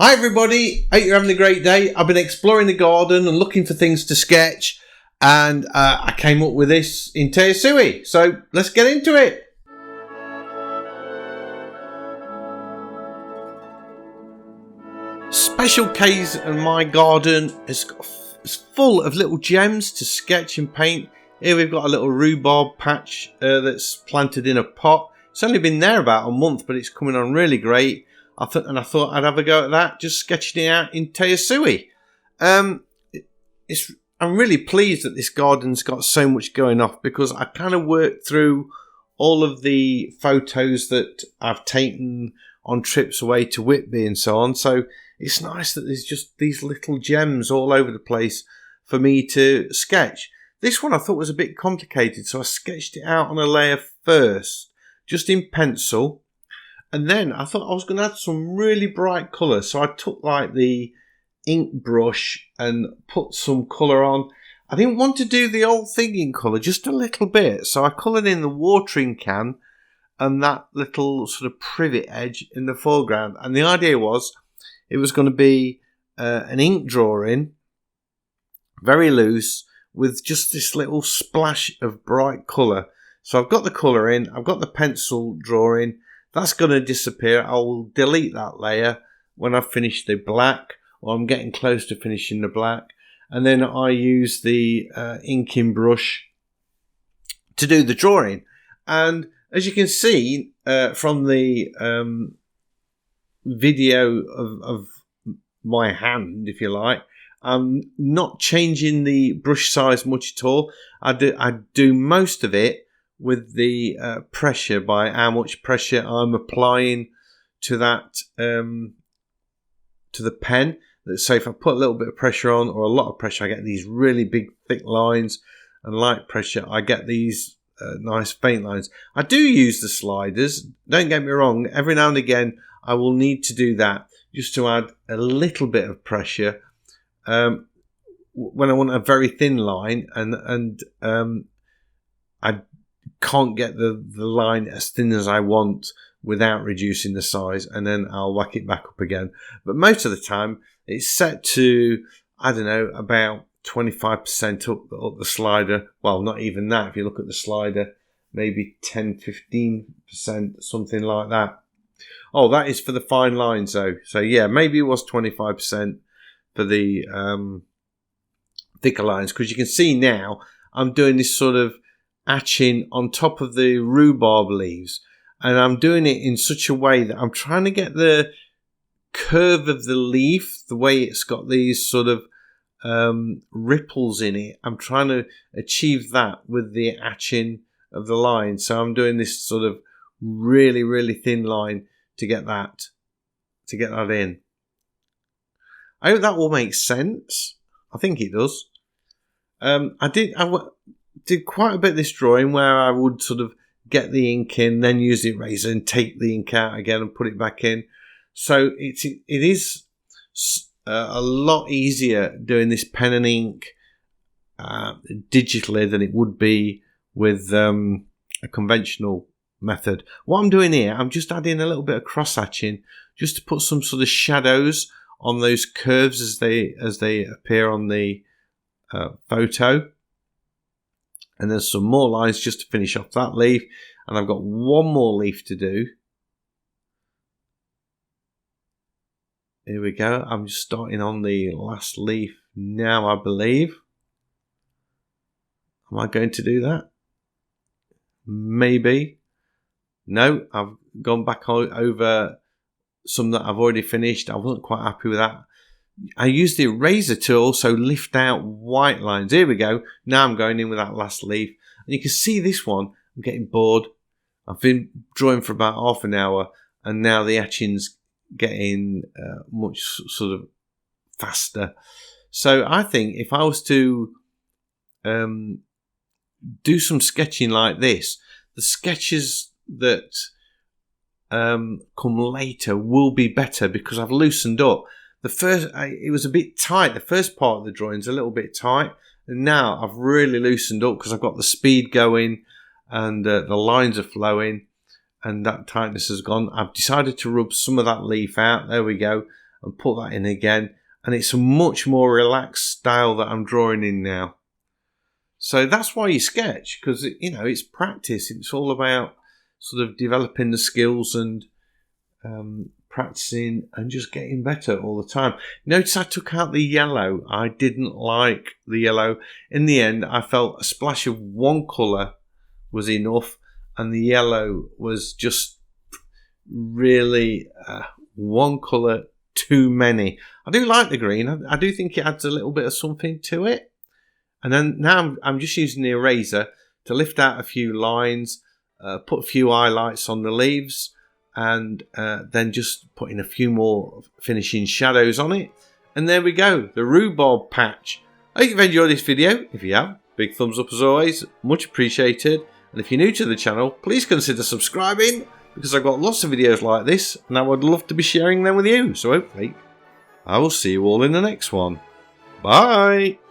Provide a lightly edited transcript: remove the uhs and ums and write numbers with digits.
Hi everybody, hope you're having a great day. I've been exploring the garden and looking for things to sketch, and I came up with this in Tayasui. So let's get into it. Special K's and my garden is full of little gems to sketch and paint. Here we've got a little rhubarb patch that's planted in a pot. It's only been there about a month, but it's coming on really great. I thought I'd have a go at that, just sketching it out in Tayasui. I'm really pleased that this garden's got so much going off, because I kind of worked through all of the photos that I've taken on trips away to Whitby and so on. So it's nice that there's just these little gems all over the place for me to sketch. This one I thought was a bit complicated, so I sketched it out on a layer first, just in pencil. And then I thought I was going to add some really bright colour. So I took like the ink brush and put some colour on. I didn't want to do the old thing in colour, just a little bit. So I coloured in the watering can and that little sort of privet edge in the foreground. And the idea was it was going to be an ink drawing, very loose, with just this little splash of bright colour. So I've got the colour in, I've got the pencil drawing. That's going to disappear. I will delete that layer when I've finished the black, or I'm getting close to finishing the black. And then I use the inking brush to do the drawing. And as you can see from the video of my hand, if you like, I'm not changing the brush size much at all. I do most of it with the pressure, by how much pressure I'm applying to that to the pen. So if I put a little bit of pressure on, or a lot of pressure, I get these really big thick lines, and light pressure I get these nice faint lines. I do use the sliders, don't get me wrong. Every now and again I will need to do that, just to add a little bit of pressure when I want a very thin line, and I can't get the line as thin as I want without reducing the size, and then I'll whack it back up again. But most of the time it's set to, I don't know, about 25% up the slider. Well, not even that. If you look at the slider, maybe 10-15%, something like that. Oh, that is for the fine lines though. So yeah, maybe it was 25% for the thicker lines, because you can see now I'm doing this sort of etching on top of the rhubarb leaves, and I'm doing it in such a way that I'm trying to get the curve of the leaf, the way it's got these sort of ripples in it. I'm trying to achieve that with the etching of the line. So I'm doing this sort of really, really thin line to get that in. I hope that all makes sense. I think it does. I did quite a bit of this drawing where I would sort of get the ink in, then use the eraser and take the ink out again and put it back in. So it is a lot easier doing this pen and ink digitally than it would be with a conventional method. What I'm doing here, I'm just adding a little bit of cross hatching just to put some sort of shadows on those curves as they appear on the photo. And there's some more lines just to finish off that leaf. And I've got one more leaf to do. Here we go. I'm just starting on the last leaf now, I believe. Am I going to do that? Maybe. No, I've gone back over some that I've already finished. I wasn't quite happy with that. I used the eraser to also lift out white lines. Here we go. Now I'm going in with that last leaf. And you can see this one, I'm getting bored. I've been drawing for about half an hour, and now the etching's getting much sort of faster. So I think if I was to do some sketching like this, the sketches that come later will be better, because I've loosened up. It was a bit tight. The first part of the drawing's a little bit tight, and now I've really loosened up because I've got the speed going and the lines are flowing, and that tightness has gone. I've decided to rub some of that leaf out. There we go. and put that in again. And it's a much more relaxed style that I'm drawing in now. So that's why you sketch, because it's practice. It's all about sort of developing the skills and practicing and just getting better all the time. Notice I took out the yellow. I didn't like the yellow. In the end, I felt a splash of one colour was enough, and the yellow was just really one colour too many. I do like the green. I do think it adds a little bit of something to it. And then now I'm just using the eraser to lift out a few lines, put a few highlights on the leaves, and then just putting a few more finishing shadows on it. And there we go, the rhubarb patch. I hope you've enjoyed this video. If you have, big thumbs up as always, much appreciated. And if you're new to the channel, please consider subscribing, because I've got lots of videos like this and I would love to be sharing them with you. So hopefully I will see you all in the next one. Bye!